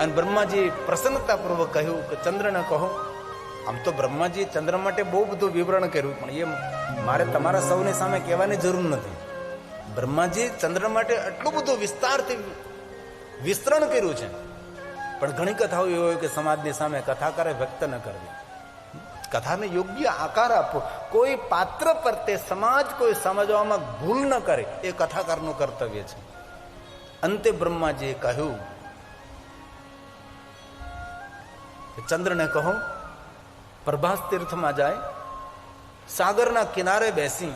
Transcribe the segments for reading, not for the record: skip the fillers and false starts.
અને બ્રહ્માજી પ્રસન્નતાપૂર્વક કહ્યું કે ચંદ્રને કહો. આમ તો બ્રહ્માજી ચંદ્ર માટે બહુ બધું વિવરણ કર્યું, પણ એ મારે તમારા સૌની સામે કહેવાની જરૂર નથી. બ્રહ્માજી ચંદ્ર માટે આટલું બધું વિસ્તારથી વિસ્તરણ કર્યું છે, પણ ઘણી કથાઓ એવી હોય કે સમાજની સામે કથાકારે વ્યક્ત ન કરવી, કથાને યોગ્ય આકાર આપવો. કોઈ પાત્ર પર તે સમાજ કોઈ સમજવામાં ભૂલ ન કરે એ કથાકારનું કર્તવ્ય છે. અંતે બ્રહ્માજીએ કહ્યું ચંદ્રને કહો પ્રભાસ તીર્થમાં જાય, સાગરના કિનારે બેસી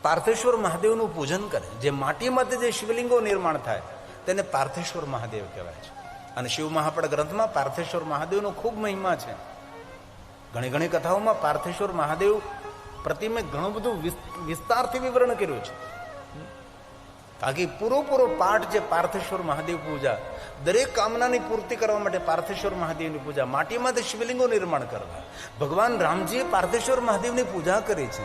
પાર્થેશ્વર મહાદેવનું પૂજન કરે. જે માટીમાંથી જે શિવલિંગો નિર્માણ થાય તેને પાર્થેશ્વર મહાદેવ કહેવાય છે. અને શિવ મહાપડ ગ્રંથમાં પાર્થેશ્વર મહાદેવનો ખૂબ મહિમા છે. ઘણી ઘણી કથાઓમાં પાર્થેશ્વર મહાદેવ પ્રતિમે ઘણું બધું વિસ્તારથી વિવરણ કર્યું છે. બાકી પૂરો પાઠ જે પાર્થેશ્વર મહાદેવ પૂજા, દરેક કામનાની પૂર્તિ કરવા માટે પાર્થેશ્વર મહાદેવની પૂજા, માટીમાંથી શિવલિંગો નિર્માણ કરવા. ભગવાન રામજીએ પાર્થેશ્વર મહાદેવની પૂજા કરી છે.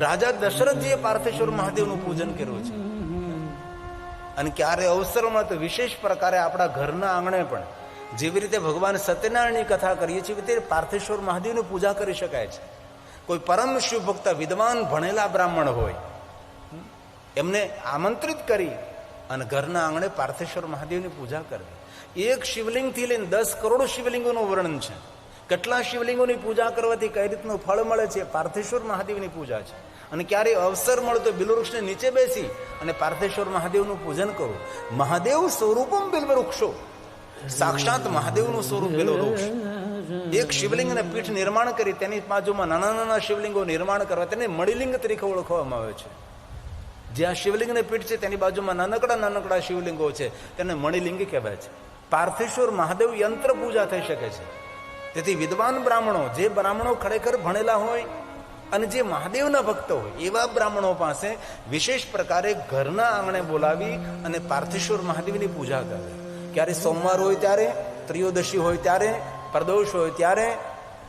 રાજા દશરથજીએ પાર્થેશ્વર મહાદેવનું પૂજન કર્યું છે. અને ક્યારે અવસર મળે તો વિશેષ પ્રકારે આપણા ઘરના આંગણે પણ જેવી રીતે ભગવાન સત્યનારાયણની કથા કરીએ છીએ તે પાર્થેશ્વર મહાદેવની પૂજા કરી શકાય છે. કોઈ પરમ શિવભક્ત વિદ્વાન ભણેલા બ્રાહ્મણ હોય એમને આમંત્રિત કરી અને ઘરના આંગણે પાર્થેશ્વર મહાદેવની પૂજા કરવી. એક શિવલિંગથી લઈને 10 કરોડ શિવલિંગોનું વર્ણન છે. કેટલા શિવલિંગોની પૂજા કરવાથી કઈ રીતનું ફળ મળે છે, પાર્થેશ્વર મહાદેવની પૂજા છે. અને ક્યારે અવસર મળે તો બિલવૃક્ષને નીચે બેસી અને પાર્થેશ્વર મહાદેવનું પૂજન કરો. મહાદેવ સ્વરૂપમ બિલ્વવૃક્ષો, સાક્ષાત મહાદેવનું સ્વરૂપ બિલ્વવૃક્ષ. એક શિવલિંગને પીઠ નિર્માણ કરી તેની બાજુમાં નાના નાના શિવલિંગો નિર્માણ કરવા, તેને મણિલિંગ તરીકે ઓળખવામાં આવે છે. જ્યાં શિવલિંગને પીઠ છે તેની બાજુમાં નાનકડા શિવલિંગો છે, તેને મણિલિંગ કહેવાય છે. પાર્થેશ્વર મહાદેવ યંત્ર પૂજા થઈ શકે છે. તેથી વિદ્વાન બ્રાહ્મણો, જે બ્રાહ્મણો ખરેખર ભણેલા હોય અને જે મહાદેવના ભક્ત હોય એવા બ્રાહ્મણો પાસે વિશેષ પ્રકારે ઘરના આંગણે બોલાવી અને પાર્થેશ્વર મહાદેવની પૂજા કરે. ક્યારે સોમવાર હોય ત્યારે, ત્રયોદશી હોય ત્યારે, પ્રદોષ હોય ત્યારે,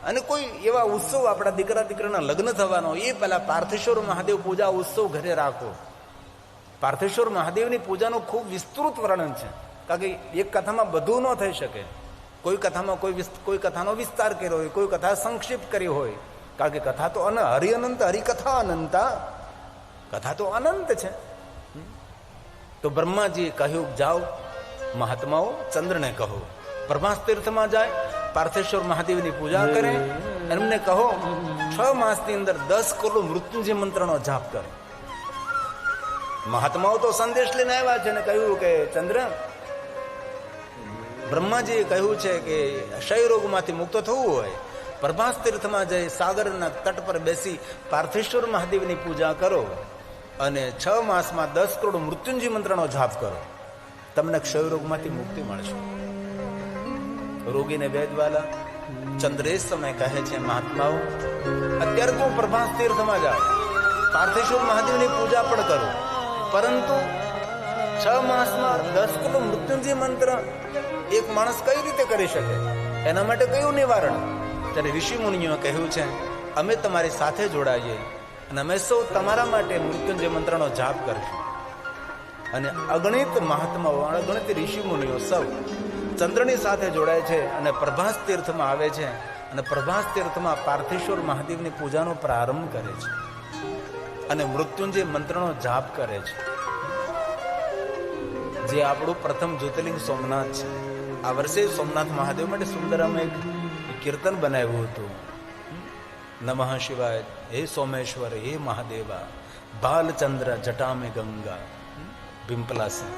અને કોઈ એવા ઉત્સવ આપણા દીકરાના લગ્ન થવાનો એ પહેલા પાર્થેશ્વર મહાદેવ પૂજા ઉત્સવ ઘરે રાખો. પાર્થેશ્વર મહાદેવની પૂજાનું ખૂબ વિસ્તૃત વર્ણન છે, કારણ કે એક કથામાં બધું ન થઈ શકે. કોઈ કથામાં કોઈ કથાનો વિસ્તાર કર્યો હોય, કોઈ કથા સંક્ષિપ્ત કરી હોય, કારણ કે કથા તો હરિઅનંત, હરિકથા અનંતા, કથા તો અનંત છે. તો બ્રહ્માજીએ કહ્યું જાઓ મહાત્માઓ, ચંદ્રને કહો પ્રભાસ તીર્થમાં જાય, પાર્થેશ્વર મહાદેવની પૂજા કરે. એમને કહો 6 માસની અંદર 10 કરોડ મૃત્યુંજય મંત્રનો જાપ કરે. મહાત્માઓ તો સંદેશ લઈને આવ્યા છે અને કહ્યું કે ચંદ્ર, બ્રહ્માજીએ કહ્યું છે કે ક્ષય રોગમાંથી મુક્ત થવું હોય પ્રભાસ તીર્થમાં જઈ સાગરના તટ પર બેસી પાર્થેશ્વર મહાદેવની પૂજા કરો અને 6 માસમાં 10 કરોડ મૃત્યુંજય મંત્રનો જાપ કરો, તમને ક્ષય રોગમાંથી મુક્તિ મળશે. રોગીને વેદવાલા ચંદ્ર એ સમય કહે છે મહાત્માઓ, અત્યારે તો પ્રભાસ તીર્થમાં જાઓ, પાર્થેશ્વર મહાદેવની પૂજા પણ કરો, પરંતુ 6 માસમાં 10 કરોડ મૃત્યુંજય મંત્ર એક માણસ કઈ રીતે કરી શકે, એના માટે કયું નિવારણ? ત્યારે ઋષિ મુનિઓએ કહ્યું છે અમે તમારી સાથે જોડાઈએ અને અમે સૌ તમારા માટે મૃત્યુંજય મંત્રનો જાપ કરશું. અને અગણિત મહાત્માઓ, અગણિત ઋષિ મુનિઓ સૌ ચંદ્રની સાથે જોડાય છે અને પ્રભાસ તીર્થમાં આવે છે અને પ્રભાસ તીર્થમાં પાર્થેશ્વર મહાદેવની પૂજાનો પ્રારંભ કરે છે અને મૃત્યુંજય મંત્રનો જાપ કરે છે. જે આપણું પ્રથમ જ્યોતિર્લિંગ સોમનાથ છે. આ વર્ષે સોમનાથ મહાદેવ માટે સુંદર અમે એક કીર્તન બનાવ્યું હતું, નમઃ શિવાય, હે સોમેશ્વર, હે મહાદેવા, બાલચંદ્ર જટામે ગંગા, પિંપલાસન.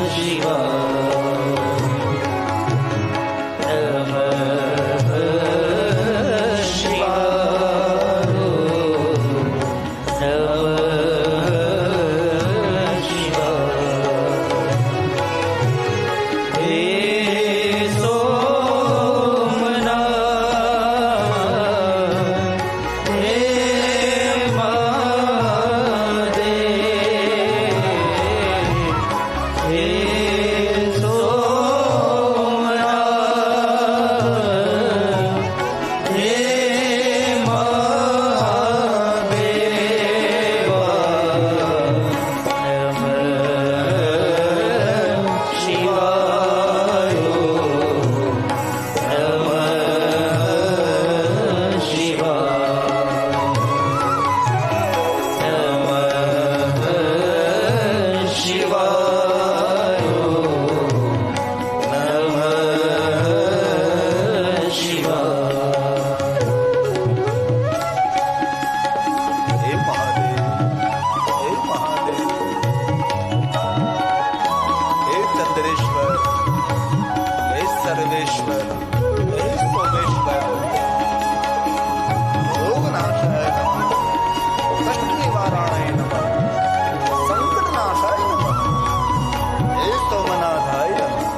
શિવાય. સર્વેશ્વર હે સોમેશ્વર રોગનાશાય નમઃ કષ્ટ નિવારણાય નમઃ સંકટનાશાય નમઃ હે સોમનાથાય નમઃ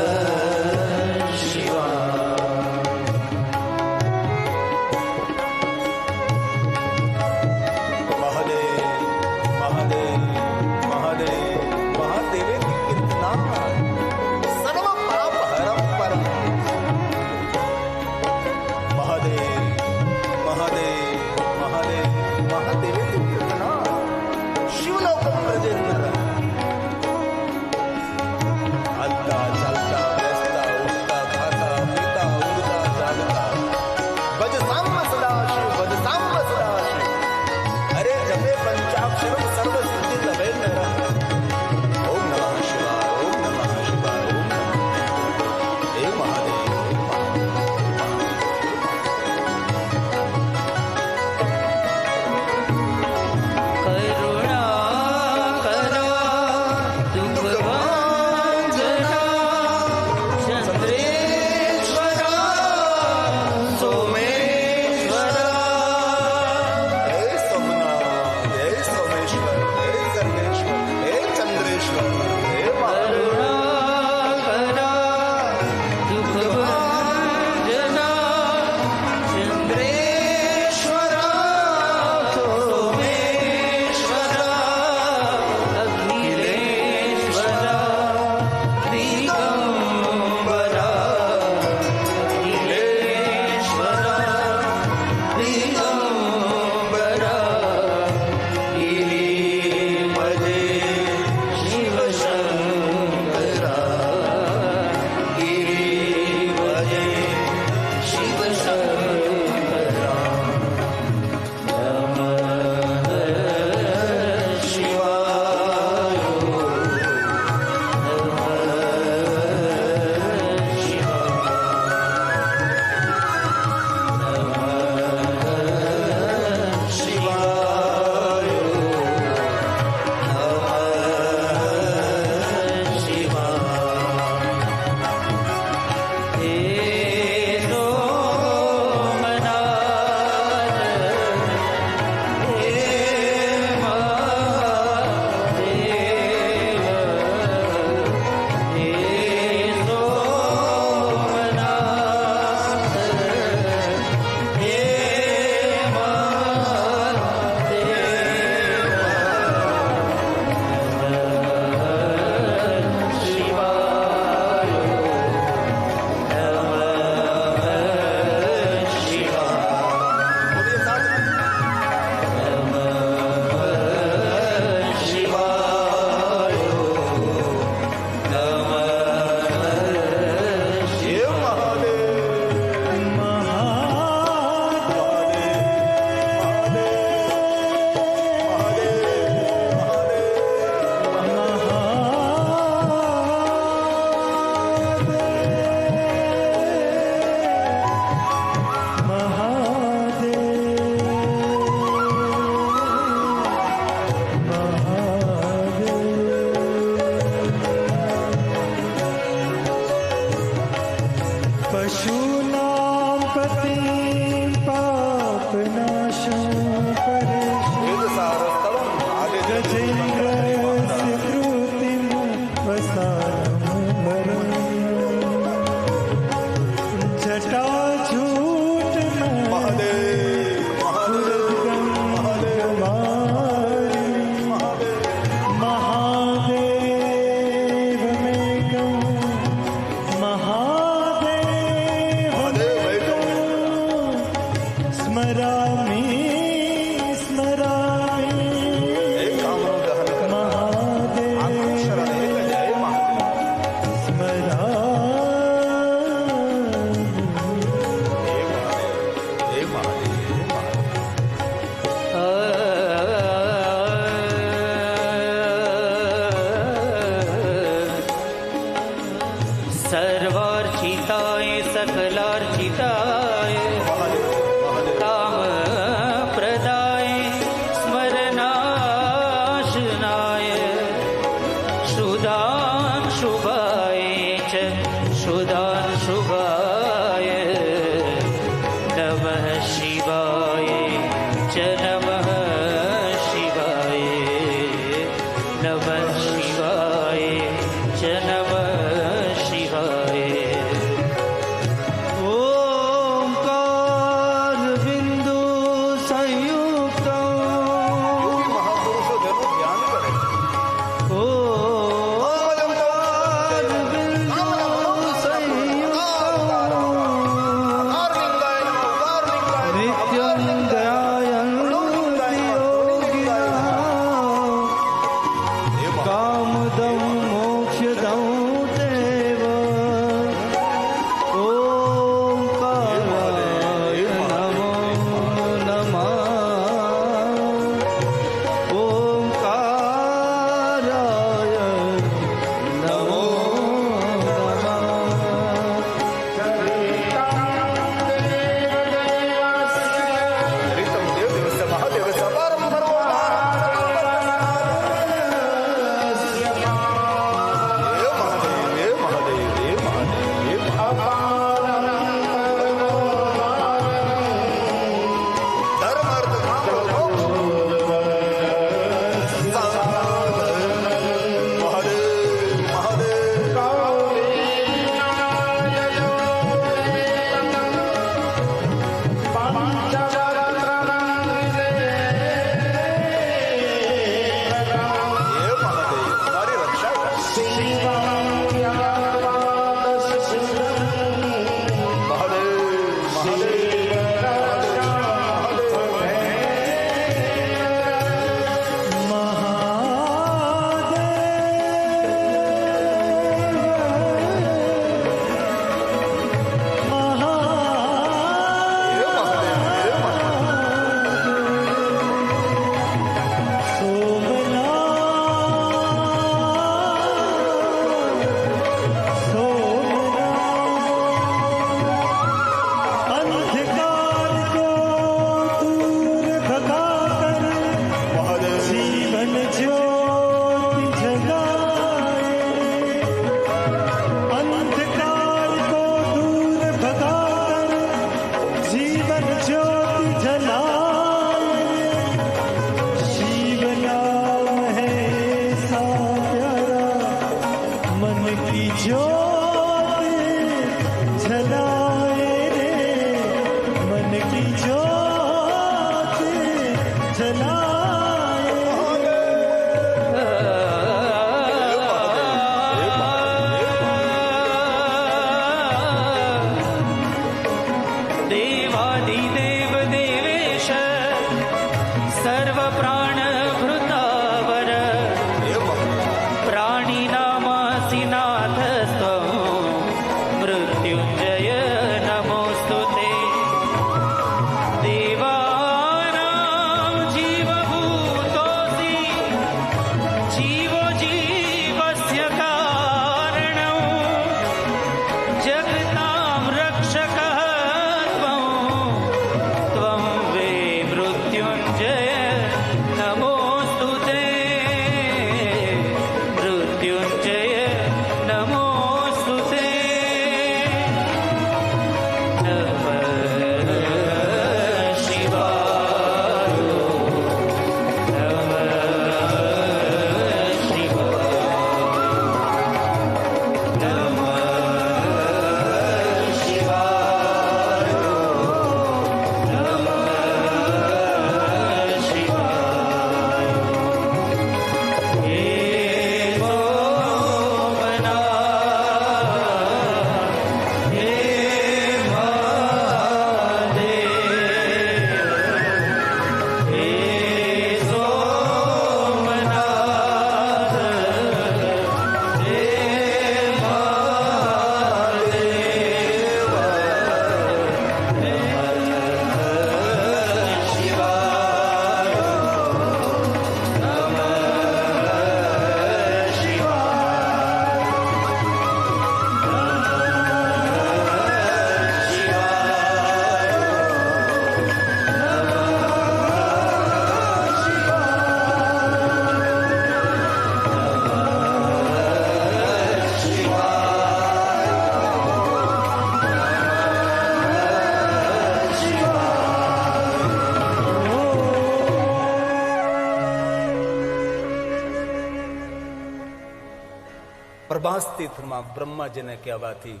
પ્રભાસ તીર્થમાં બ્રહ્માજીને કહેવાથી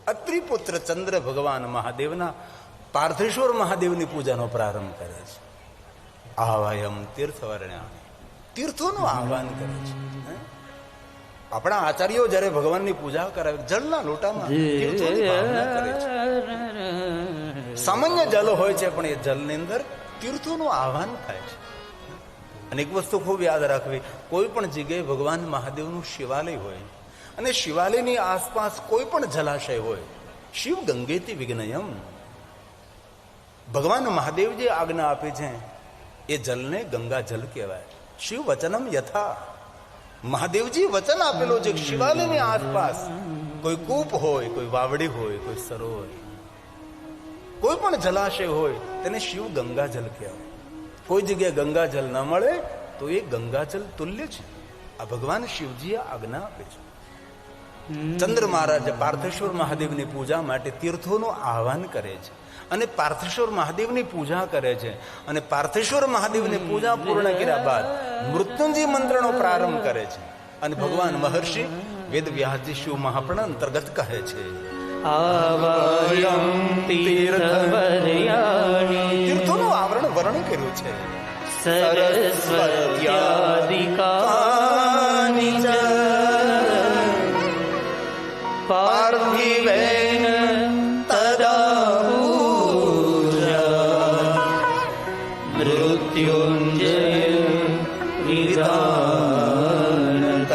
અત્રિપુત્ર ચંદ્ર ભગવાન મહાદેવના પાર્થેશ્વર મહાદેવની પૂજાનો પ્રારંભ કરે છે. આહવાયમ તીર્થવર્ણ્યામિ, તીર્થોનું આહવાન કરે છે. આપણા આચાર્યો જયારે ભગવાનની પૂજા કરાવે જળના લોટામાં તીર્થોની ભાવના કરે છે. સામાન્ય જલ હોય છે પણ એ જલની અંદર તીર્થોનું આહવાન થાય છે. અને એક વસ્તુ ખૂબ યાદ રાખવી, કોઈ પણ જગ્યાએ ભગવાન મહાદેવનું શિવાલય હોય અને શિવાલયની આસપાસ કોઈ પણ જલાશય હોય, શિવ ગંગેતિ વિઘ્નયમ, ભગવાન મહાદેવ જે આજ્ઞા આપી છે એ જલને ગંગા જલ કહેવાય. શિવ વચનમ યથા, મહાદેવજી વચન આપેલું છે શિવાલયની આસપાસ કોઈ કૂપ હોય, કોઈ વાવડી હોય, કોઈ સરોવર, કોઈ પણ જલાશય હોય તેને શિવ ગંગા જલ કહેવાય. કોઈ જગ્યાએ ગંગા જલ ન મળે તો એ ગંગા જલ તુલ્ય છે. આ ભગવાન શિવજીએ આજ્ઞા આપે છે. ચંદ્ર મહારાજ પાર્થેશ્વર મહાદેવની પૂજા માટે તીર્થોનું આહવાન કરે છે અને પાર્થેશ્વર મહાદેવની પૂજા કરે છે. અને પાર્થેશ્વર મહાદેવની પૂજા પૂર્ણ કર્યા બાદ મૃત્યુંજય મંત્રનો પ્રારંભ કરે છે. અને ભગવાન મહર્ષિ વેદ વ્યાસજી શિવ મહાપુરાણ અંતર્ગત કહે છે, તીર્થોનું આવરણ વર્ણન કર્યું છે. સરસ્વત્યાદિકાનિ ચ પાર્થિવેન તદા પૂજા મૃત્યુંજય વિધાનતઃ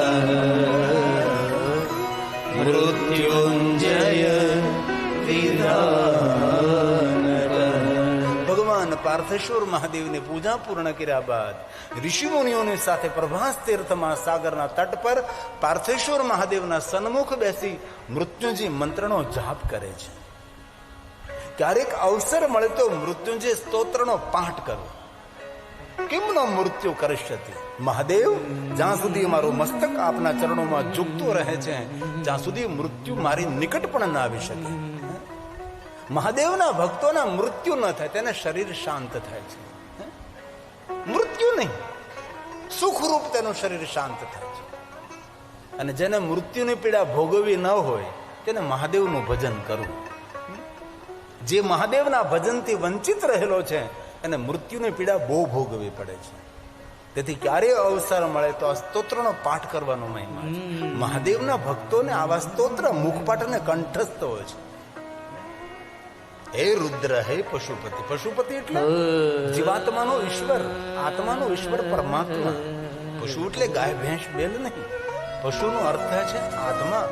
મૃત્યુંજય ભગવાન પાર્થેશ્વર મહાદેવની પૂજા પૂર્ણ કર્યા બાદ ઋષિમુનિઓની સાથે પ્રભાસ તીર્થમાં સાગરના તટ પર પાર્થેશ્વર મહાદેવના સન્મુખ બેસી મૃત્યુંજય મંત્રનો જાપ કરે છે. ક્યારેક અવસર મળે તો મૃત્યુંજય સ્તોત્રનો પાઠ કરવો. કેમનો મૃત્યુ કરીષ્યતિ, મહાદેવ જ્યાં સુધી મારું મસ્તક આપના ચરણોમાં ઝૂકતું રહે છે ત્યાં સુધી મૃત્યુ મારી નિકટ પણ ના આવી શકે. મહાદેવના ભક્તોના મૃત્યુ ન થાય, તેને શરીર શાંત થાય છે. મૃત્યુ નહીં, સુખરૂપ તેનું શરીર શાંત થાય છે. અને જેને મૃત્યુની પીડા ભોગવવી ન હોય તેને મહાદેવનું ભજન કરવું. જે મહાદેવના ભજનથી વંચિત રહેલો છે એને મૃત્યુની પીડા બહુ ભોગવવી પડે છે. તેથી ક્યારેય અવસર મળે તો આ સ્તોત્રનો પાઠ કરવાનો મહિમા છે. મહાદેવના ભક્તોને આવા સ્તોત્ર મુખપાઠ અને કંઠસ્થ હોય છે. હે રુદ્ર, હે પશુપતિ. પશુપતિ એટલે જીવાત્માનો ઈશ્વર, આત્માનો ઈશ્વર પરમાત્મા. પશુ એટલે ગાય ભેંસ બેલ નહીં. પશુનો અર્થ છે આત્મા.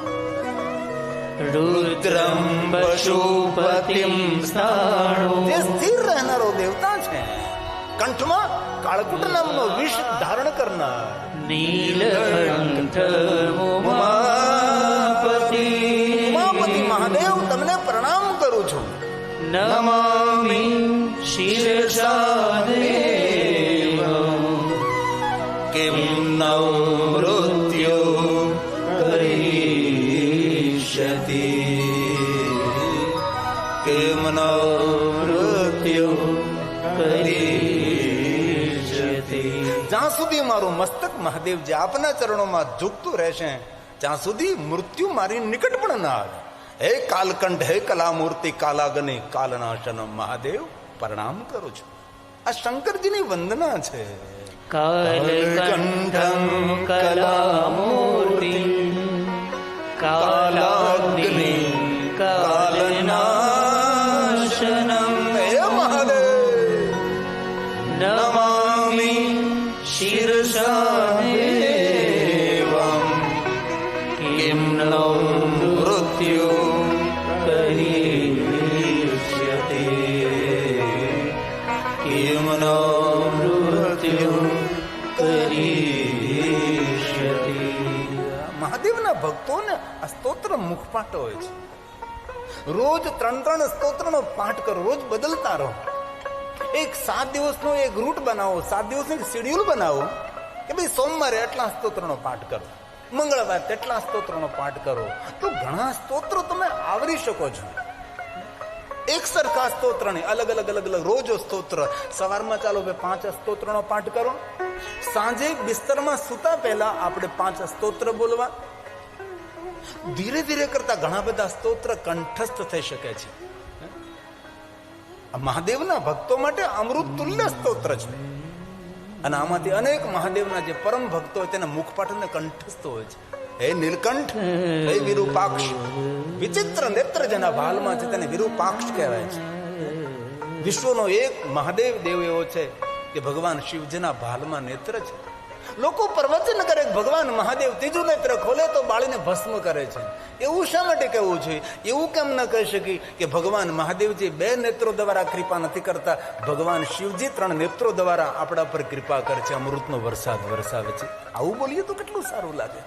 રુદ્રમ પશુપતિમ સ્થાણો, જે સ્થિર રહેનારો દેવતા છે. કંઠમાં કાળકુટ નામનો વિષ ધારણ કરનાર નીલકંઠ ઉમાપતિ. ઉમાપતિ મહાદેવ, તમને પ્રણામ કરું છું. નમામિ શિરસા દેવં, કિમ નવ મૃત્યુ કરીષ્યતિ, કિમ નવ મૃત્યુ કરીષ્યતિ. જ્યાં સુધી મારું મસ્તક મહાદેવજી આપના ચરણોમાં ઝૂકતું રહેશે, ત્યાં સુધી મૃત્યુ મારી નિકટ પણ ના આવે. હે કાલકંઠ, હે કલામૂર્તિ, કાલાગની કાલનાશન મહાદેવ, પ્રણામ કરું છું. આ શંકરજીની વંદના છે. કાલકંઠં કલામૂર્તિ, કાલાગ્નિ કાલનાશનમ. હે મહાદેવ, નમામિ શિરસા દેવં, કિમ નો મૃત્યુ કરીષ્યતિ, કિમ નો મૃત્યુ કરીષ્યતિ. મહાદેવના ભક્તોને આ સ્તોત્ર મુખપાઠ હોય છે. રોજ 3 સ્તોત્રનો પાઠ કરો, રોજ બદલતા રહો. એક 7 દિવસનો એક રૂટ બનાવો, 7 દિવસનું એક શેડ્યુલ બનાવો કે ભાઈ સોમવારે એટલા સ્તોત્રનો પાઠ કરો, મંગળવાર તેટલા સ્તોત્રનો પાઠ કરો. તો ઘણા સ્તોત્રો તમે આવરી શકો છો. એક સરખા સ્તોત્ર નહીં, અલગ અલગ રોજ સ્તોત્ર. સવારમાં ચાલો 5 સ્તોત્રનો પાઠ કરો. સાંજે બિસ્તરમાં સૂતા પહેલા આપણે 5 સ્તોત્ર બોલવા. ધીરે ધીરે કરતા ઘણા બધા સ્તોત્ર કંઠસ્થ થઈ શકે છે. મહાદેવના ભક્તો માટે અમૃત તુલ્ય સ્તોત્ર છે. અને આમાંથી અનેક મહાદેવના જે પરમ ભક્તો હોય તેના મુખપાઠ અને કંઠસ્થ હોય છે. હે નીલકંઠ, હે વિરૂપાક્ષ. વિચિત્ર નેત્ર જેના ભાલમાં છે તેને વિરૂપાક્ષ કહેવાય છે. વિશ્વનો એક મહાદેવ દેવ એવો છે કે ભગવાન શિવજીના ભાલમાં નેત્ર છે. લોકો પ્રવચન કરે ભગવાન મહાદેવ ત્રીજું નેત્ર ખોલે તો બાળીને ભસ્મ કરે છે. એવું શા માટે કહેવું જોઈએ? એવું કેમ ન કહી શકી કે ભગવાન મહાદેવજી 2 નેત્રો દ્વારા કૃપા નથી કરતા, ભગવાન શિવજી 3 નેત્રો દ્વારા આપણા પર કૃપા કરે છે, અમૃતનો વરસાદ વરસાવે છે. આવું બોલીએ તો કેટલું સારું લાગે.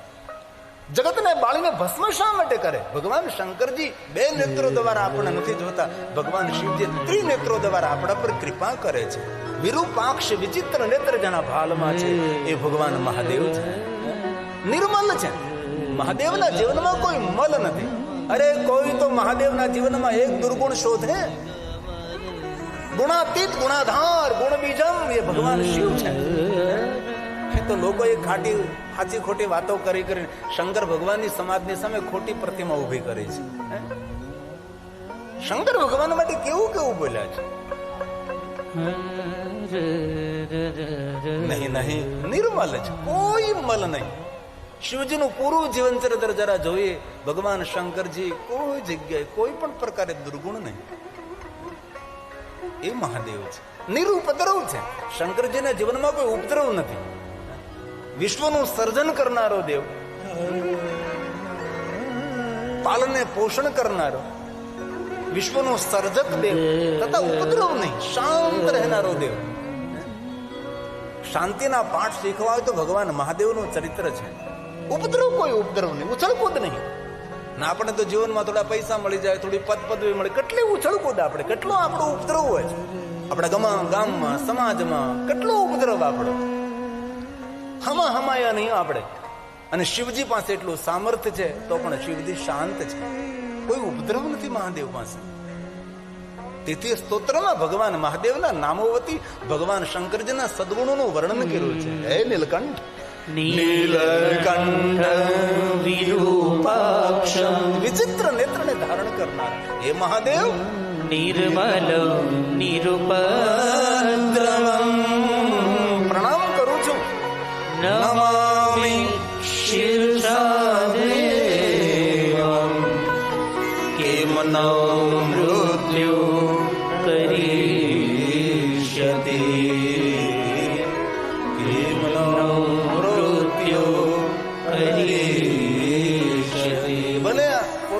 જગતને બાળીને ભસ્મ શા માટે કરે? ભગવાન શંકરજી 2 નેત્રો દ્વારા આપણને નથી જોતા, ભગવાન શિવજી 3 નેત્રો દ્વારા આપણા પર કૃપા કરે છે. વિરૂપાક્ષ વિચિત્ર નેત્ર જેના ભાલમાં છે એ ભગવાન મહાદેવ છે. નિર્મલ છે. મહાદેવના જીવનમાં કોઈ મલ નથી. અરે કોઈ તો મહાદેવના જીવનમાં એક દુર્ગુણ શોધે. ગુણાતીત ગુણાધાર ગુણ બીજમ એ ભગવાન શિવ છે. તો લોકો એ સાચી ખોટી વાતો કરી કરીને શંકર ભગવાનની સમાજની સામે ખોટી પ્રતિમા ઉભી કરી છે. શંકર ભગવાન માટે કેવું કેવું બોલ્યા છે. નહીં નિર્મલ છે, કોઈ મલ નહીં. શિવજીનું પૂરું જીવન ચરિત્ર જરા જોઈએ. ભગવાન શંકરજી કોઈ જગ્યાએ કોઈ પણ પ્રકારે દુર્ગુણ નહીં. એ મહાદેવ છે. નિરુપદ્રવ છે. શંકરજીના જીવનમાં કોઈ ઉપદ્રવ નથી. વિશ્વનું સર્જન કરનારો દેવ, પાલને પોષણ કરનારો, વિશ્વનો સર્જક દેવ તથા ઉપદ્રવ નહીં, શાંત રહેનારો દેવ. શાંતિના પાઠ શીખવા હોય તો ભગવાન મહાદેવનું ચરિત્ર છે. કોઈ ઉપદ્રવ નહીં, ઉછળકૂદ નહીં. ના આપણે તો જીવનમાં થોડા પૈસા મળી જાય, થોડી પદ પદવી મળે, કેટલી ઉછળકૂદ આપણે, કેટલો આપણો ઉપદ્રવ હોય છે. આપણા ગામમાં સમાજમાં કેટલો ઉપદ્રવ આપણો. હમાયા નહીં આપણે. અને શિવજી પાસે એટલું સામર્થ્ય છે તો પણ શિવજી શાંત છે, કોઈ ઉપદ્રવ નથી મહાદેવ પાસે. તેથી સ્તોત્રમાં ભગવાન મહાદેવના નામો વતી ભગવાન શંકરજીના સદગુણોનું વર્ણન કર્યું છે. હે નીલકંઠ, નીલકંઠ વિરૂપાક્ષ, વિચિત્ર નેત્રને ધારણ કરનાર. હે મહાદેવ, નિર્મલ નિરૂપદ્રવ,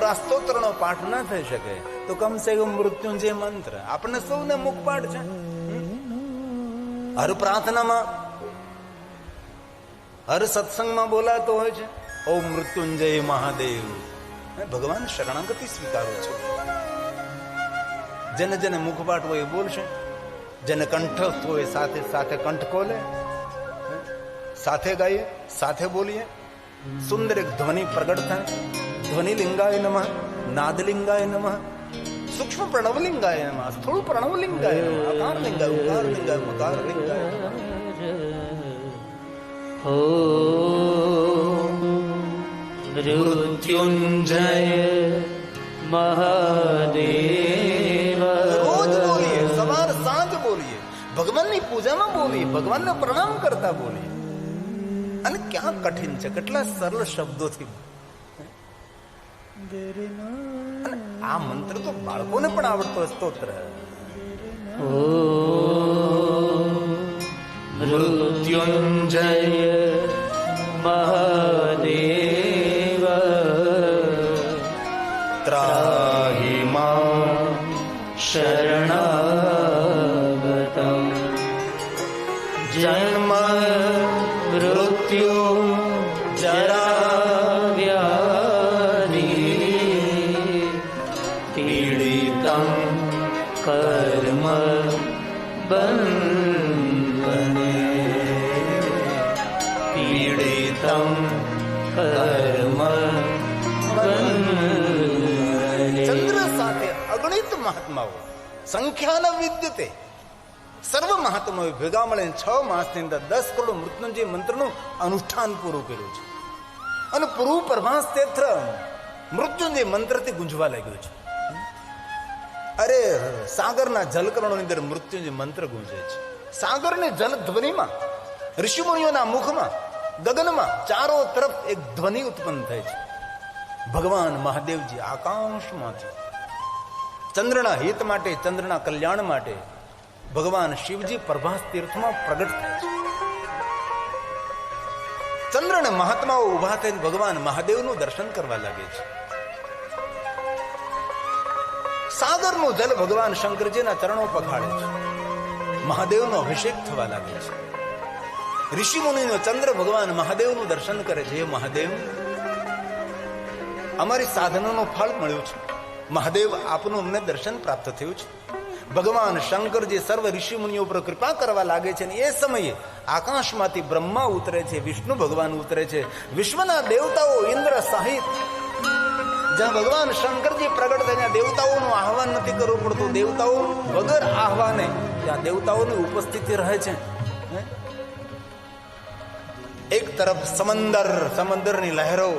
આ સ્તોત્રનો પાઠ ન થઈ શકે તો કમસે કમ મૃત્યુંજય મંત્ર આપણને સૌને મુખપાઠ છે. હર પ્રાર્થનામાં, હર સત્સંગમાં બોલાતો હોય છે ઓમ મૃત્યુંજય મહાદેવ. ભગવાન શરણાગતિ સ્વીકારો છે. જેને જેને મુખપાઠ હોય એ બોલશે, જેને કંઠસ્થ હોય સાથે સાથે કંઠ ખોલે, સાથે ગાઈએ, સાથે બોલીએ. સુંદર એક ધ્વનિ પ્રગટ થાય. ધ્વનિ લિંગાય નમઃ, નાદલિંગાય નમઃ, સૂક્ષ્મ પ્રણવલિંગાય નમઃ, સ્થૂળ પ્રણવલિંગાય નમઃ, આકાર લિંગાય, ઉકાર લિંગાય, મકાર લિંગાય નમઃ. મૃત્યુંજય મહાદેવ. રોજ બોલીએ, સવાર સાંજ બોલીએ, ભગવાનની પૂજામાં બોલીએ, ભગવાનને પ્રણામ કરતા બોલીએ. અને ક્યાં કઠિન છે, કેટલા સરળ શબ્દોથી. અને આ મંત્ર તો બાળકોને પણ આવડતો સ્તોત્ર. મૃત્યુંજય મહાદેવ ત્રાહિ માં શરણાગતમ. જન્મ મૃત્યુ જરા વ્યાધિ પીડિતં કર્મ બંધને. પીડિતં કર્મ બંધને. ચંદ્ર સાથે અગણિત મહાત્માઓ, સંખ્યા ન વિદ્યતે, સર્વ મહાત્માઓ ભેગા મળીને 6 માસની અંદર 10 કરોડ મૃત્યુંજય મંત્રનું અનુષ્ઠાન પૂરું કર્યું છે. અને પૂરું પ્રભાસ ક્ષેત્ર મૃત્યુંજય મંત્રથી ગુંજવા લાગ્યું છે. અરે સાગરના જલકરણોની અંદર મૃત્યુંજય મંત્ર ગુંજે છે. સાગરની જલ ધ્વનિમાં, ઋષિમુનિઓના મુખમાં, ગગનમાં ચારો તરફ એક ધ્વનિ ઉત્પન્ન થાય છે. ભગવાન મહાદેવજી આકાશમાંથી ચંદ્રના હિત માટે, ચંદ્રના કલ્યાણ માટે ભગવાન શિવજી પ્રભાસ તીર્થમાં પ્રગટ થાય છે. ચંદ્રના મહાત્માઓ ઉભા થઈને ભગવાન મહાદેવનું દર્શન કરવા લાગે છે. સાગરનું જલ ભગવાન શંકરજીના ચરણો પખાડે છે. મહાદેવનો અભિષેક થવા લાગે છે. ઋષિ મુનિનો ચંદ્ર ભગવાન મહાદેવનું દર્શન કરે છે. હે મહાદેવ, અમારી સાધનાનું ફળ મળ્યું છે. મહાદેવ, આપનું અમને દર્શન પ્રાપ્ત થયું છે. ભગવાન શંકરજી સર્વ ઋષિ મુનિઓ પર કૃપા કરવા લાગે છે. અને એ સમયે આકાશમાંથી બ્રહ્મા ઉતરે છે, વિષ્ણુ ભગવાન ઉતરે છે, વિશ્વના દેવતાઓ ઇન્દ્ર સહિત. જ્યાં ભગવાન શંકરજી પ્રગટ થાય ત્યાં દેવતાઓનું આહવાન નથી કરવું પડતું. દેવતાઓ વગર આહવાને ત્યાં દેવતાઓની ઉપસ્થિતિ રહે છે. એક તરફ સમંદરની લહેરો,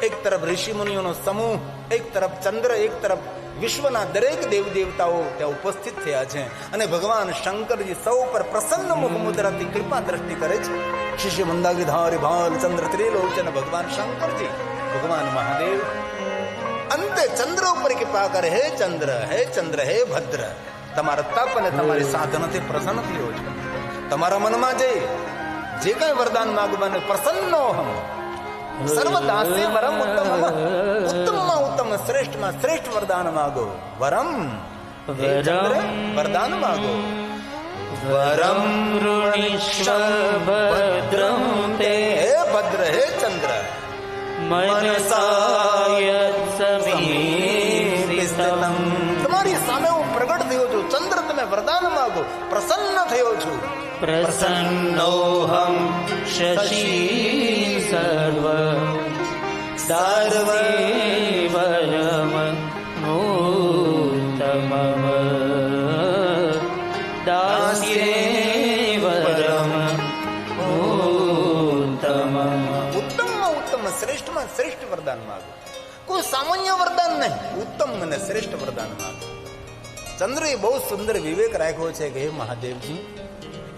એક તરફ ઋષિ મુનિઓનો સમૂહ, એક તરફ ચંદ્ર, એક તરફ વિશ્વના દરેક દેવ દેવતાઓ ત્યાં ઉપસ્થિત થયા છે. અને ભગવાન શંકરજી સૌ પર પ્રસન્ન મુખ મુદ્રાથી કૃપા દ્રષ્ટિ કરે છે. શિષ્ય મંદાગીધારી ભાલ ચંદ્ર ત્રિલોચન ભગવાન શંકરજી, ભગવાન મહાદેવ અંતે ચંદ્ર ઉપર કૃપા કરે. હે ચંદ્ર, હે ચંદ્ર, હે ભદ્ર, તમારા તપ અને તમારી સાધનાથી પ્રસન્ન થયો છે. તમારા મનમાં જે કઈ વરદાન માગવાને પ્રસન્નોહમ સર્વદાસે વરમ ઉત્તમ, ઉત્તમમાં ઉત્તમ, શ્રેષ્ઠમાં શ્રેષ્ઠ વરદાન માગો. વરમ, હે ચંદ્ર, વરદાન માગો. વરમ ઋણીશ્વ ભદ્રં તે. હે ભદ્ર, હે ચંદ્ર, મનસાય સમીપિતમ. તમારી સામે હું પ્રગટ થયો છું. ચંદ્ર, તમે વરદાન માગો. પ્રસન્ન થયો છું. પ્રસન્નોહમ શશી સર્વ દાર્વે વરમ ઉત્તમમ. દાસ્યે વરમ ઉત્તમમ. ઉત્તમમાં ઉત્તમ, શ્રેષ્ઠમાં શ્રેષ્ઠ વરદાન માગો. કોઈ સામાન્ય વરદાન નહીં, ઉત્તમ અને શ્રેષ્ઠ વરદાન માગો. ચંદ્રએ બહુ સુંદર વિવેક રાખ્યો છે કે હે મહાદેવજી,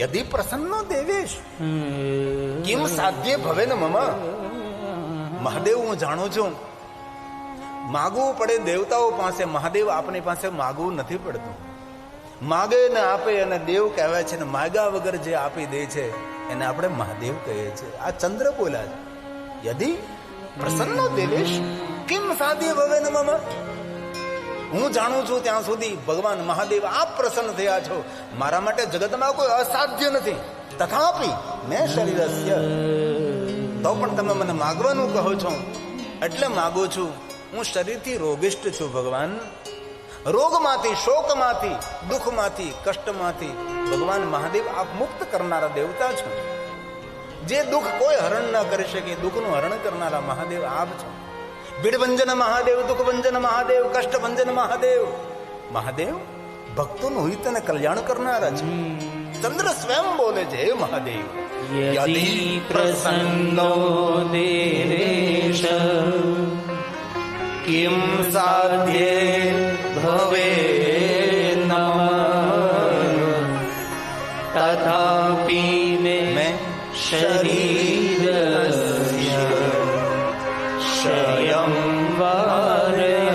યદિ પ્રસન્નો દેવેશ કિમ સાધ્ય ભવે ન મમ. મહાદેવ, હું જાણું છું માગવું પડે દેવતાઓ પાસે, મહાદેવ આપણી પાસે માગવું નથી પડતું. માગે ને આપે અને દેવ કહેવાય છે, ને માગ્યા વગર જે આપી દે છે એને આપણે મહાદેવ કહીએ છીએ. આ ચંદ્ર બોલ્યા છે યદિ પ્રસન્નો દેવેશ કેમ સાધ્ય ભવે ન મમ. હું જાણું છું ત્યાં સુધી ભગવાન મહાદેવ આપ પ્રસન્ન થયા છો. મારા માટે જગતમાં કોઈ અસાધ્ય નથી. તથાપિ મેં શરીરસ્ય, તો પણ તમે મને માગવાનું કહો છો એટલે માગું છું. હું શરીરથી રોગિષ્ટ છું ભગવાન. રોગમાંથી, શોકમાંથી, દુઃખમાંથી, કષ્ટમાંથી ભગવાન મહાદેવ આપ મુક્ત કરનારા દેવતા છો. જે દુઃખ કોઈ હરણ ન કરી શકે, દુઃખનું હરણ કરનારા મહાદેવ આપ છો. ભીડભંજન મહાદેવ, દુઃખભંજન મહાદેવ, કષ્ટભંજન મહાદેવ. મહાદેવ ભક્તોનું હિત અને કલ્યાણ કરનારા છે. ચંદ્ર સ્વયં બોલે છે, હે મહાદેવ યદિ પ્રસન્નો દેવેશ કિમ સાધ્યે ભવે નમઃ. તથાપિ મેં શરીરસ્ય શયં વારય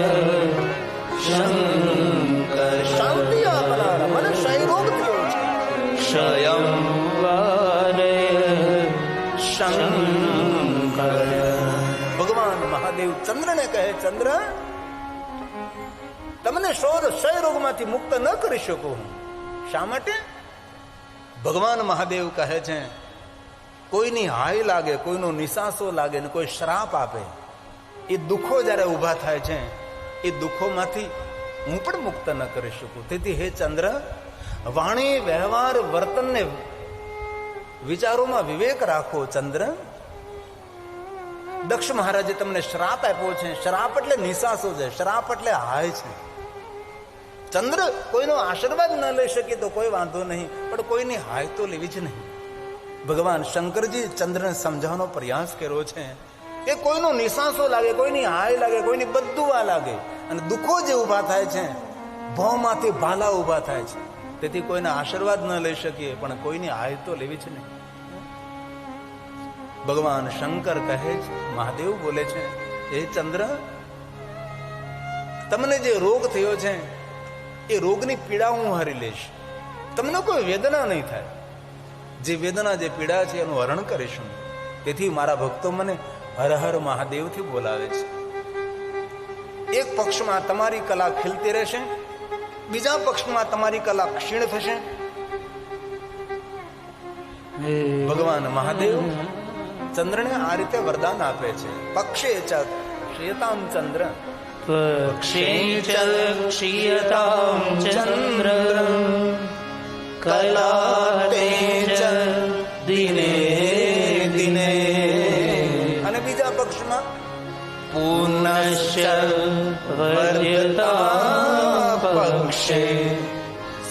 શંકર. શાંતિ આપનારા, મને ક્ષયરોગ થયો છે. શયં વારય શંકર. ભગવાન મહાદેવ ચંદ્રને કહે, ચંદ્ર તમને ક્ષય રોગમાંથી મુક્ત ન કરી શકું. શા માટે? ભગવાન મહાદેવ કહે છે, કોઈની હાય લાગે, કોઈનો નિસાસો લાગે ને કોઈ શ્રાપ આપે, એ દુઃખો જ્યારે ઊભા થાય છે, એ દુઃખોમાંથી હું પણ મુક્ત ન કરી શકું. તેથી હે ચંદ્ર, વાણી, વ્યવહાર, વર્તનને વિચારોમાં વિવેક રાખો. ચંદ્ર, દક્ષ મહારાજે તમને શ્રાપ આપ્યો છે. શ્રાપ એટલે નિસાસો છે, શ્રાપ એટલે હાય છે. ચંદ્ર કોઈનો આશીર્વાદ ન લઈ શકે તો કોઈ વાંધો નહીં, પણ કોઈની હાય તો લેવી જ નહીં. ભગવાન શંકરજી ચંદ્રને સમજાવવાનો પ્રયાસ કર્યો છે કે કોઈનો નિસાસો લાગે, કોઈની હાય લાગે, કોઈની બદદુઆ લાગે અને દુઃખો જે ઊભા થાય છે, ભવમાંથી ભાલા ઊભા થાય છે, તેથી કોઈના આશીર્વાદ ન લઈ શકીએ, પણ કોઈની હાય તો લેવી જ નહીં. ભગવાન શંકર કહે છે, મહાદેવ બોલે છે, હે ચંદ્ર, તમને જે રોગ થયો છે એ રોગની પીડા હું હરી લઈશ. તમને કોઈ વેદના નહીં થાય. જે વેદના, જે પીડા છે એનું હરણ કરીશું. તેથી મારા ભક્તો મને હર હર મહાદેવથી બોલાવે છે. એક પક્ષમાં તમારી કલા ખીલતી રહેશે, બીજા પક્ષમાં તમારી કલા ક્ષીણ થશે. ભગવાન મહાદેવ ચંદ્રને આ રીતે વરદાન આપે છે. પક્ષે ચ ક્ષીયતામ ચંદ્ર, પક્ષે ચ ક્ષીયતામ ચંદ્ર કલાતે ચ દિને દિને. અને બીજા પક્ષમાં પુનશ્ચ વર્યતા પક્ષે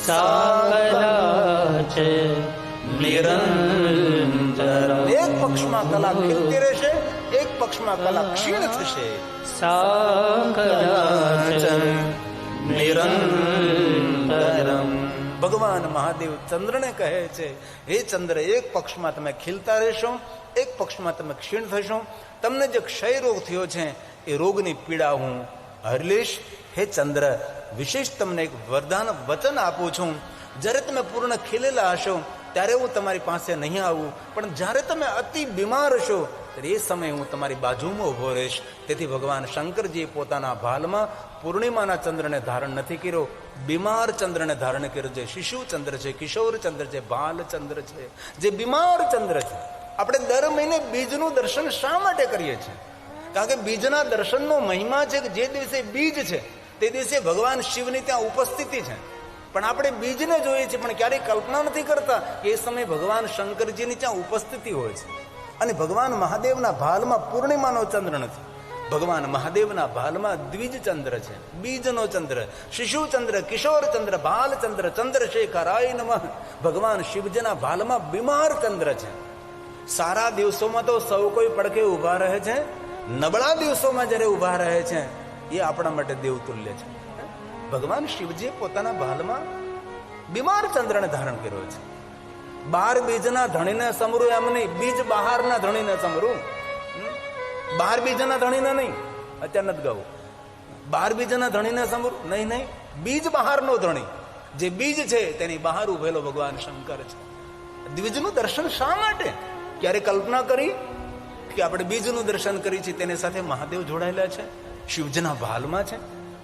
સા કલા ચ નિરંતર. એક પક્ષમાં કલા ખીલતી રહેશે, એક પક્ષમાં કલા ક્ષીણ થશે. સા કલા ચ નિરંતરમ. ભગવાન મહાદેવ ચંદ્રને કહે છે, હે ચંદ્ર, એક પક્ષમાં તમે ખીલતા રહેશો, એક પક્ષમાં તમે ક્ષીણ થશો. તમને જે ક્ષય રોગ થયો છે એ રોગની પીડા હું હરી લઈશ. હે ચંદ્ર, વિશેષ તમને એક વરદાન વચન આપું છું. જ્યારે તમે પૂર્ણ ખીલેલા હશો ત્યારે હું તમારી પાસે નહીં આવું, પણ જ્યારે તમે અતિ બીમાર હશો ત્યારે એ સમયે હું તમારી બાજુમાં ઉભો રહીશ. તેથી ભગવાન શંકરજીએ પોતાના ભાલમાં પૂર્ણિમાના ચંદ્રને ધારણ નથી કર્યો, બીમાર ચંદ્રને ધારણ કર્યો. જે શિશુ ચંદ્ર છે, કિશોર ચંદ્ર છે, બાલ ચંદ્ર છે, જે બીમાર ચંદ્ર છે. આપણે દર મહિને બીજનું દર્શન શા માટે કરીએ છીએ? કારણ કે બીજના દર્શનનો મહિમા છે કે જે દિવસે બીજ છે તે દિવસે ભગવાન શિવની ત્યાં ઉપસ્થિતિ છે. પણ આપણે બીજને જોઈએ છીએ, પણ ક્યારેય કલ્પના નથી કરતા કે એ સમયે ભગવાન શંકરજીની ત્યાં ઉપસ્થિતિ હોય છે. અને ભગવાન મહાદેવના ભાલમાં પૂર્ણિમાનો ચંદ્ર નથી, ભગવાન મહાદેવના ભાલમાં દ્વિજ ચંદ્ર છે, બીજનો ચંદ્ર, શિશુ ચંદ્ર, કિશોર ચંદ્ર, બાલચંદ્ર, ચંદ્રશેખરાય નમઃ. ભગવાન શિવજીના ભાલમાં બીમાર ચંદ્ર છે. સારા દિવસોમાં તો સૌ કોઈ પડખે ઉભા રહે છે, નબળા દિવસોમાં જ્યારે ઉભા રહે છે એ આપણા માટે દેવતુલ્ય છે. ભગવાન શિવજીએ પોતાના ભાલમાં બીમાર ચંદ્રને ધારણ કર્યો છે. 12 બીજના ધણીને સમરું એમ નહીં, બીજ બહારના ધણીને સમરું. 12 બીજના ધણીને નહીં, અત્યારે નથી ગાવું. 12 બીજના ધણીને સમરું નહીં, નહીં, બીજ બહારનો ધણી, જે બીજ છે તેની બહાર ઉભેલો ભગવાન શંકર છે. દ્વિજનું દર્શન શા માટે? ક્યારે કલ્પના કરી કે આપણે બીજનું દર્શન કરી છે તેની સાથે મહાદેવ જોડાયેલા છે? શિવજીના ભાલમાં છે.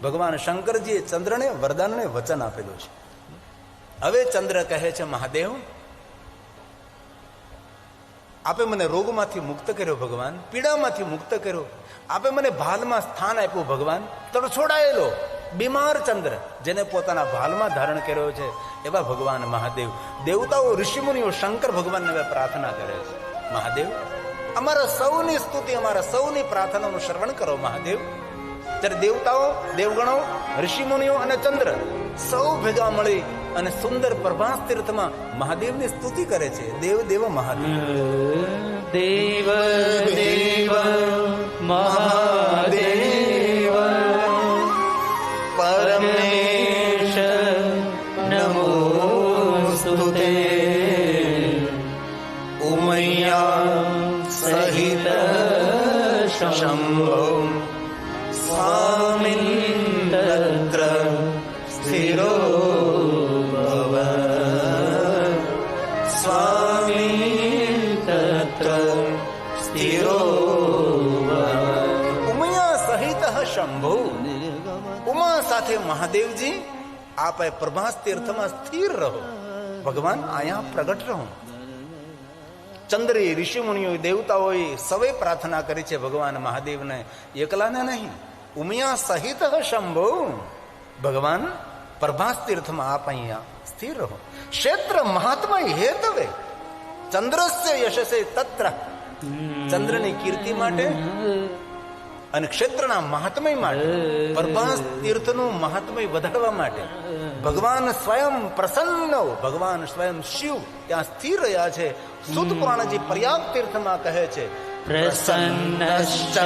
ભગવાન શંકરજીએ ચંદ્રને વરદાનને વચન આપેલું છે. હવે ચંદ્ર કહે છે, મહાદેવ આપે મને રોગમાંથી મુક્ત કર્યો ભગવાન, પીડામાંથી મુક્ત કર્યો, આપે મને ભાલમાં સ્થાન આપ્યું ભગવાન. તડછોડાયેલો બીમાર ચંદ્ર જેને પોતાના ભાલમાં ધારણ કર્યો છે એવા ભગવાન મહાદેવ, દેવતાઓ ઋષિમુનિઓ શંકર ભગવાનને પ્રાર્થના કરે છે, મહાદેવ અમારા સૌની સ્તુતિ, અમારા સૌની પ્રાર્થનાનું શ્રવણ કરો મહાદેવ. ત્યારે દેવતાઓ, દેવગણો, ઋષિમુનિઓ અને ચંદ્ર સૌ ભેગા મળી અને સુંદર પ્રભાસ તીર્થમાં મહાદેવની સ્તુતિ કરે છે. દેવ દેવ મહાદેવ, દેવ દેવ મહાદેવ, પરમેશ નમોસ્તુતે, ઉમૈયા સહિત શંભો સ્વામિન તત્ર સ્થિરો ભવ, સ્વામિન તત્ર સ્થિરો ભવ. ઉમૈયા સહિત શંભો, ઉમા સાથે મહાદેવજી આપે પ્રભાસ તીર્થમાં સ્થિર રહો. ભગવાન અહીંયા પ્રગટ રહો. ચંદ્રે, ઋષિમુનિઓ, દેવતાઓએ સવે પ્રાર્થના કરી છે ભગવાન મહાદેવને, એકલાને નહીં. ઉમિયા સહિત શંભો, ભગવાન પ્રભાસ તીર્થમાં આપ અહીંયા સ્થિર રહો. ક્ષેત્ર મહાત્મા હેતવે ચંદ્રસ્ય યશસે તત્ર, ચંદ્રની કીર્તિ માટે અને ક્ષેત્રના મહાત્મય માટે, પ્રભાસ તીર્થનું મહાત્મય વધારવા માટે ભગવાન સ્વયં પ્રસન્ન, ભગવાન સ્વયં શિવ ત્યાં સ્થિર રહ્યા છે. સુત પુરાણજી પર્યાગ તીર્થમાં કહે છે, પ્રસન્નશ્ચ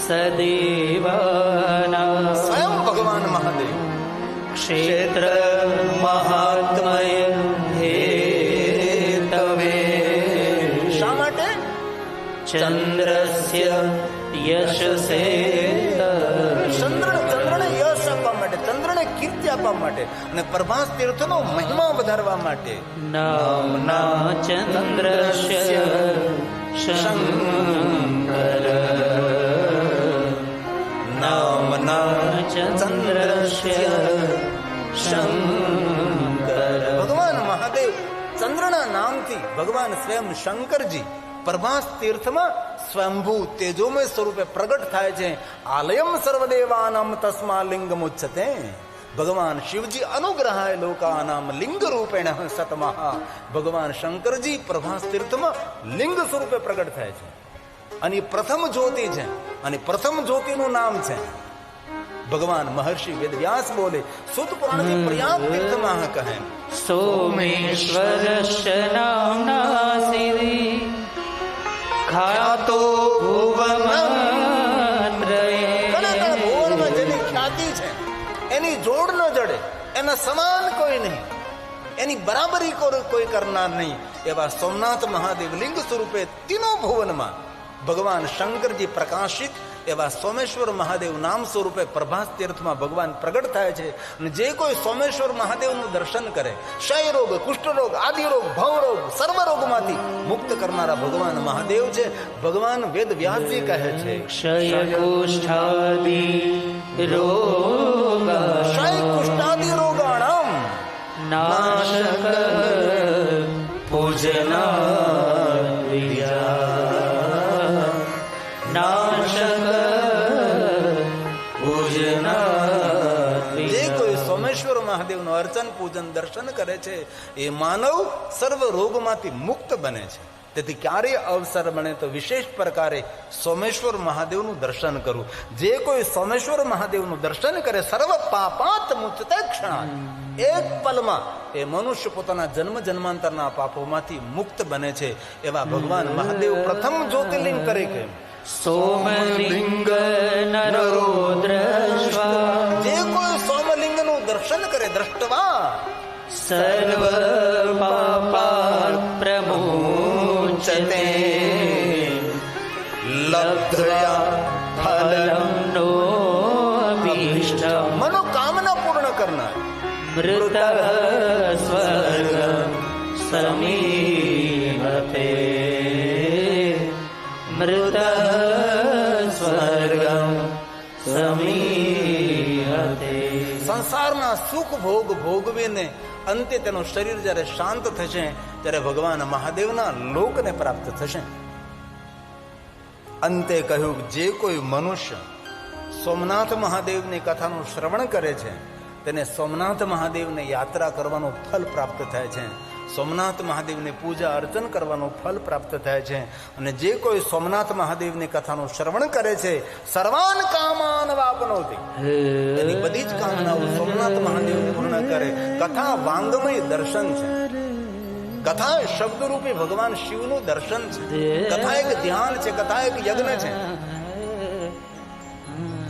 સદેવાનાં, સ્વયં ભગવાન મહાદેવ ક્ષેત્ર મહાત્મય હેતવે. શા માટે? ચંદ્રસ્ય યશસે, ચંદ્રને યશ આપવા માટે, ચંદ્રને કીર્તિ આપવા માટે અને પ્રભાસ તીર્થનો મહિમા વધારવા માટે. નામના ચંદ્રસ્ય શંકર, નામના ચંદ્રસ્ય શંકર. ભગવાન મહાદેવ ચંદ્રના નામથી ભગવાન સ્વયં શંકરજી પ્રભાસ તીર્થમાં સ્વયંભૂ તેજોમય સ્વરૂપે પ્રગટ થાય છે. આલયમ સર્વદેવાનામ તસ્મા લિંગમુચ્યતે. ભગવાન શિવજી અનુગ્રહાય લોકાનામ લિંગ રૂપેણ સતમઃ. ભગવાન શંકરજી પ્રભાસ તીર્થમાં લિંગ સ્વરૂપે પ્રગટ થાય છે અને પ્રથમ જ્યોતિ છે અને પ્રથમ જ્યોતિનું નામ છે ભગવાન મહર્ષિ વેદવ્યાસ બોલે. સુત પુરાણથી પર્યાપ્ત તીર્થમાં કહે, સોમેશ્વરસ્ય નામ્ના સિદ્ધિ ખ્યાતો ભુવનમાં જેની ખ્યાતિ છે એની જોડ ન જડે, એના સમાન કોઈ નહીં, એની બરાબરી કોઈ કરનાર નહીં એવા સોમનાથ મહાદેવ લિંગ સ્વરૂપે તીનો ભુવનમાં ભગવાન શંકરજી પ્રકાશિત એવા સોમેશ્વર મહાદેવ નામ સ્વરૂપે પ્રભાસ તીર્થમાં ભગવાન પ્રગટ થાય છે. અને જે કોઈ સોમેશ્વર મહાદેવનું દર્શન કરે, ક્ષય રોગ, કુષ્ઠરોગ, આદિ રોગ, ભવરોગ, સર્વ રોગમાંથી મુક્ત કરનારા ભગવાન મહાદેવ છે. ભગવાન વેદ વ્યાસજી કહે છે, ક્ષય કુષ્ઠાદિ રોગ, ક્ષય કુષ્ઠાદિ રોગાણામ નાશક પૂજના, નાશક પૂજના. જે કોઈ સોમેશ્વર મહાદેવનું અર્ચન, પૂજન, દર્શન કરે છે એ માનવ સર્વ રોગમાંથી મુક્ત બને છે. તેથી ક્યારે અવસર બને તો વિશેષ પ્રકારે સોમેશ્વર મહાદેવનું દર્શન કરવું. જે કોઈ સોમેશ્વર મહાદેવનું દર્શન કરે સર્વ પાપાત મુક્તે ક્ષણાત, એક પલમાં એ મનુષ્ય પોતાના જન્મ જન્માંતરના પાપોમાંથી મુક્ત બને છે. એવા ભગવાન મહાદેવ પ્રથમ જ્યોતિર્લિંગ કરે કે સોમલિંગ નરો દ્રષ્ટવા, જે કોઈ સોમલિંગનું દર્શન કરે, દ્રષ્ટવા સર્વ પાપાત પ્રમોચતે, લબ્ધ્યા ફલમ નો અભીષ્ટમ, મનોકામના પૂર્ણ કરનાર, મૃત સ્વર્ગ સમીપતે, મૃત સ્વર્ગ બધા સુખ ભોગ ભોગવીને અંતે તેનું શરીર જ્યારે શાંત થશે ત્યારે ભગવાન મહાદેવના લોકને પ્રાપ્ત થશે. અંતે કહ્યું, જે કોઈ મનુષ્ય સોમનાથ મહાદેવની કથાનું શ્રવણ કરે છે તેને સોમનાથ મહાદેવને યાત્રા કરવાનું ફલ પ્રાપ્ત થાય છે. સોમનાથ મહાદેવની પૂજા અર્ચન કરવાનું ફલ પ્રાપ્ત થાય છે. અને જે કોઈ સોમનાથ મહાદેવની કથાનું શ્રવણ કરે છે સર્વાન કામાન વાપનોતી, એની બધી જ કામનાઓ સોમનાથ મહાદેવ પૂર્ણ કરે. કથા વાંગમય દર્શન છે. કથા શબ્દરૂપી ભગવાન શિવનું દર્શન છે. કથા એક ધ્યાન છે. કથા એક યજ્ઞ છે.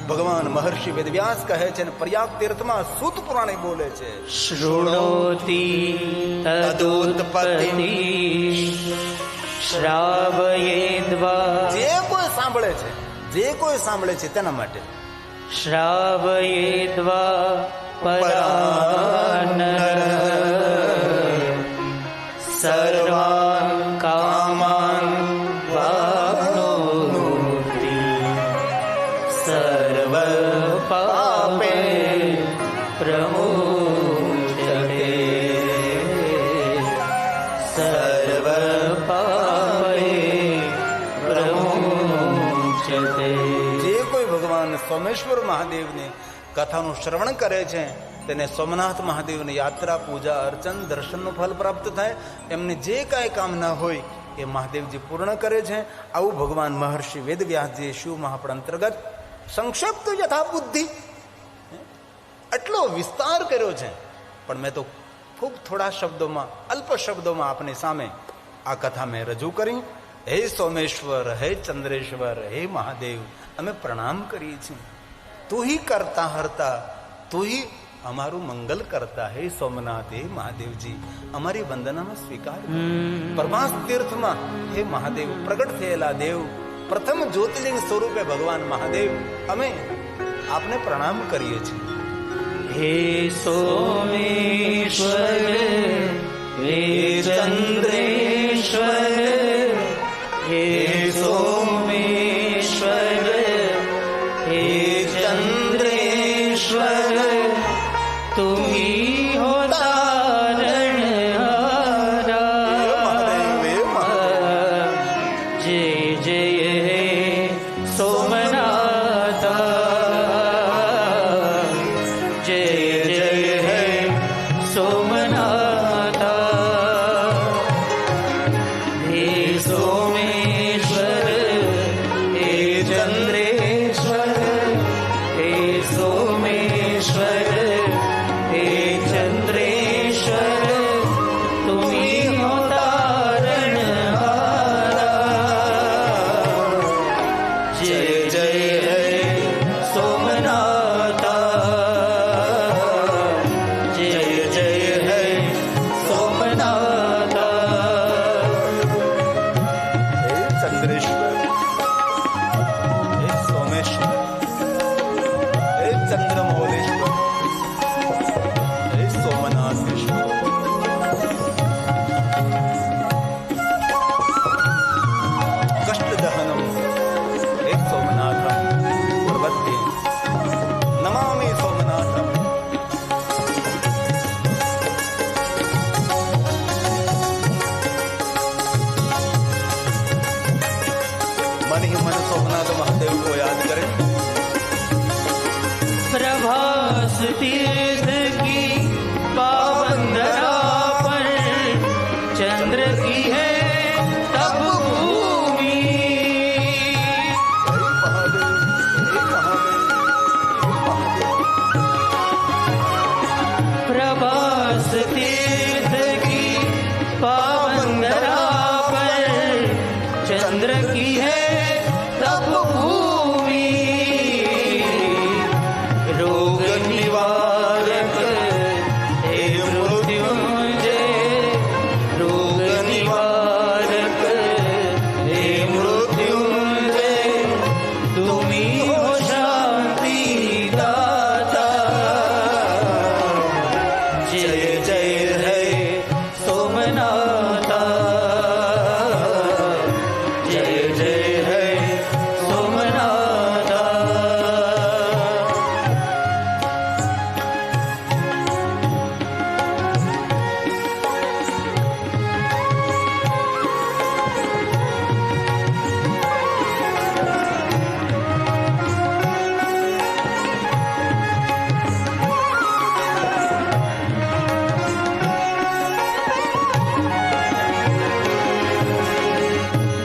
ભગવાન મહર્ષિ વેદવ્યાસ કહે છે અને પ્રયાગ તીર્થમાં સૂત પુરાણી બોલે છે, શૃણોતિ તદુત્પત્તિ શ્રાવયેદ્વા. જે કોઈ સાંભળે છે, જે કોઈ સાંભળે છે તેના માટે શ્રાવયેદ્વા પરાનર સર્વાન કામાન વાપ્નોતિ સર્વ પાપે પ્રમુચ્યતે સર્વ પાપે પ્રમુચ્યતે. જે કોઈ ભગવાન સોમેશ્વર મહાદેવની કથાનું શ્રવણ કરે છે તેને સોમનાથ મહાદેવની યાત્રા, પૂજા, અર્ચન, દર્શનનું ફલ પ્રાપ્ત થાય. એમને જે કાંઈ કામના હોય એ મહાદેવજી પૂર્ણ કરે છે. આવું ભગવાન મહર્ષિ વેદવ્યાસજીએ શિવ મહાપુરાણ અંતર્ગત સંક્ષિપ્ત યથા બુદ્ધિ આટલો વિસ્તાર કર્યો છે. પણ મેં તો ખૂબ થોડા શબ્દોમાં, અલ્પ શબ્દોમાં આપની સામે આ કથા મેં રજૂ કરી. હે સોમેશ્વર, હે ચંદ્રેશ્વર, હે મહાદેવ, અમે પ્રણામ કરીએ છીએ. તું હિ કરતા હરતા, તું હિ અમારું મંગલ કરતા. હે સોમનાથ, હે મહાદેવજી, અમારી વંદનાનો સ્વીકાર કરો. પ્રભાસ તીર્થમાં હે મહાદેવ પ્રગટ થયેલા દેવ, પ્રથમ જ્યોતિર્લિંગ સ્વરૂપે ભગવાન મહાદેવ, અમે આપને પ્રણામ કરીએ છીએ. હે સોમેશ્વર, હે ચંદ્રેશ્વર, હે સોમેશ્વર, હે ચંદ્રેશ્વર, तुम ही हो तारणहारा. जय जय हे सोमनाथा, जय जय हे सोमनाथा. हे सोमेश्वर, हे चंद्रेश्वर, हे सोमेश्वर, हे चंद्रेश्वर, तुम ही हो तारणहारा. जय जय हे सोमनाथा, जय जय हे सोमनाथा. હે ચંદ્રેશ્વર, હે સોમેશ્વર, હે ચંદ્રમૌલેશ્વર, હે સોમનાથેશ્વર. કષ્ટદહનમ હે સોમનાથમ પ્રવત્તિ નમામિ સોમનાથમ. मन ही मन सोमनाथ महादेव को याद करें. प्रभास तीर्थ की पावन धरा पर चंद्र की है तप भूमि. हरे महादेव, हरे महादेव, हरे महादेव. प्रभास तीर्थ की पावन धरा पर चंद्र की है तप भूमि.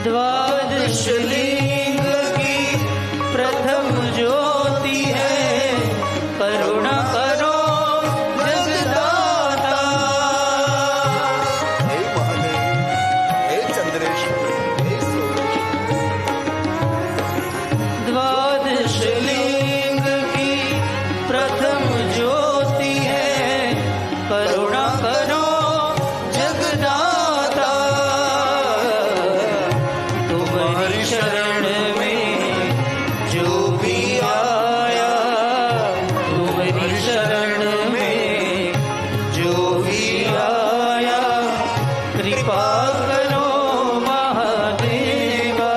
द्वादश लिंग की प्रथम ज्योति है, करुणा करो जगदाता। हे महादेव, हे चंद्रेश्वर, हे सोमेश्वर। द्वादश लिंग की प्रथम ज्योति है, करुणा करो जगदाता। तुम्हारी शरण में जो भी आया, तुम्हारी शरण में जो भी आया, कृपा करो महादेवा।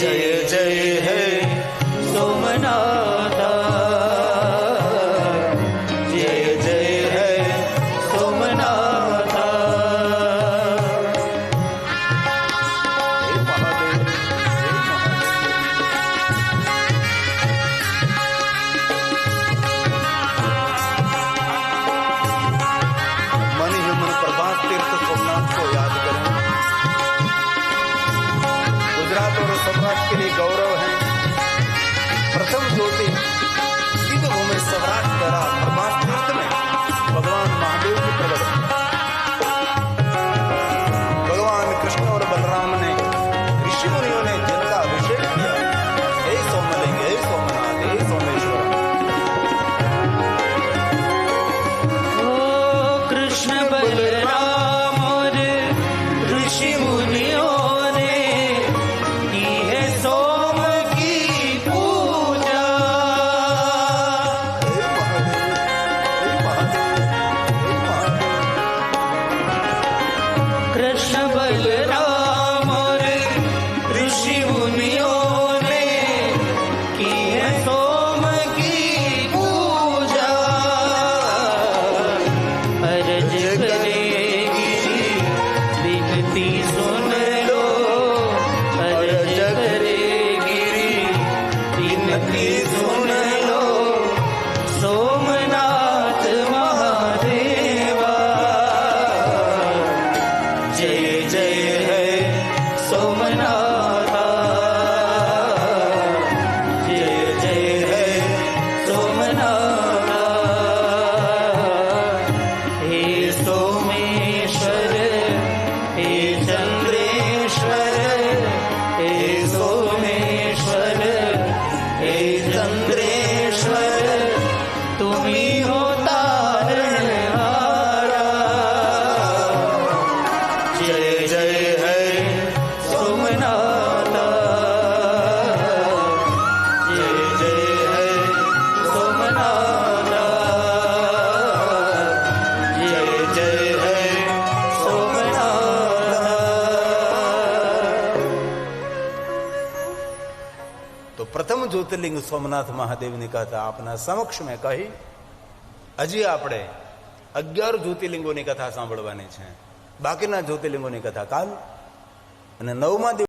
जय जय है सोमनाथा, जय जय है सोमनाथा। हे महादेव, हे महादेव। मन ही मन प्रभास तीर्थ सोमनाथ को याद करें। गुजरात और सौराष्ट्र के लिए गौरव है। प्रथम ज्योति सिद्ध भूमि सौराष्ट्र करा प्रभास तीर्थ में भगवान महादेव की प्रकट। भगवान कृष्ण और बलराम ने ऋषि मुनियों ने जिनका अभिषेक किया। हे सोमलिंग, हे सोमनाथ, हे सोमेश्वर। ओ कृष्ण बलराम और ऋषि मुनियों ने की है सोम की पूजा। हे महादेव, हे महादेव, हे महादेव। कृष्ण बलराम और ऋषि मुनियों ने की है सोम की पूजा। अर्ज करेगी विनती सुन लो, अर्ज करेगी विनती सुन लो, सोमनाथ महादेवा। जय जय है सोमनाथा, जय जय है सोमनाथा। हे सोमेश्वर, हे चंद्रेश्वर, हे सोमेश्वर, हे चंद्रेश्वर, तुम्ही हो तारणहारा। जय जय है सोमनाथा, जय जय है सोमनाथा, जय जय है सोमनाथा। તો પ્રથમ જ્યોતિર્લિંગ સોમનાથ મહાદેવની કથા આપના સમક્ષ મેં કહી. હજી આપણે 11 જ્યોતિર્લિંગોની કથા સાંભળવાની છે. બાકીના જ્યોતિર્લિંગોની કથા કાલ અને 9મા